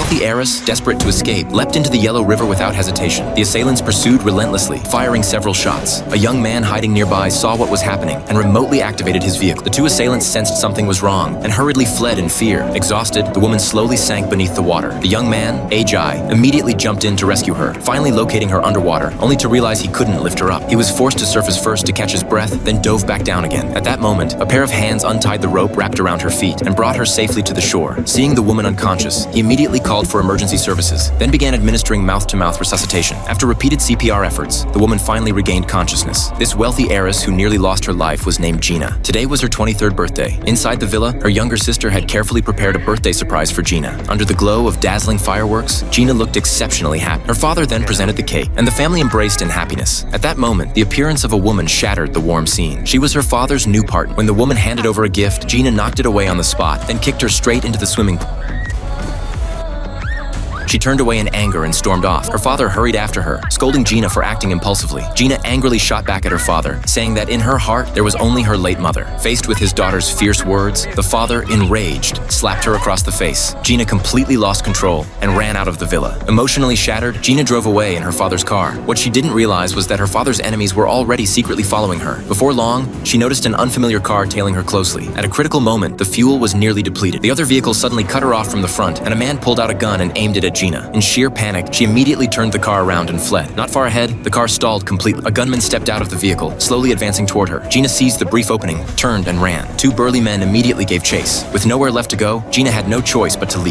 wealthy heiress, desperate to escape, leapt into the Yellow River without hesitation. The assailants pursued relentlessly, firing several shots. A young man hiding nearby saw what was happening and remotely activated his vehicle. The two assailants sensed something was wrong and hurriedly fled in fear. Exhausted, the woman slowly sank beneath the water. The young man, Ajay, immediately jumped in to rescue her, finally locating her underwater, only to realize he couldn't lift her up. He was forced to surface first to catch his breath, then dove back down again. At that moment, a pair of hands untied the rope wrapped around her feet and brought her safely to the shore. Seeing the woman unconscious, he immediately called for emergency services, then began administering mouth-to-mouth resuscitation. After repeated CPR efforts, the woman finally regained consciousness. This wealthy heiress who nearly lost her life was named Gina. Today was her 23rd birthday. Inside the villa, her younger sister had carefully prepared a birthday surprise for Gina. Under the glow of dazzling fireworks, Gina looked exceptionally happy. Her father then presented the cake, and the family embraced in happiness. At that moment, the appearance of a woman shattered the warm scene. She was her father's new partner. When the woman handed over a gift, Gina knocked it away on the spot, then kicked her straight into the swimming pool. She turned away in anger and stormed off. Her father hurried after her, scolding Gina for acting impulsively. Gina angrily shot back at her father, saying that in her heart there was only her late mother. Faced with his daughter's fierce words, the father, enraged, slapped her across the face. Gina completely lost control and ran out of the villa. Emotionally shattered, Gina drove away in her father's car. What she didn't realize was that her father's enemies were already secretly following her. Before long, she noticed an unfamiliar car tailing her closely. At a critical moment, the fuel was nearly depleted. The other vehicle suddenly cut her off from the front, and a man pulled out a gun and aimed it at Gina. In sheer panic, she immediately turned the car around and fled. Not far ahead, the car stalled completely. A gunman stepped out of the vehicle, slowly advancing toward her. Gina seized the brief opening, turned and ran. Two burly men immediately gave chase. With nowhere left to go, Gina had no choice but to leap.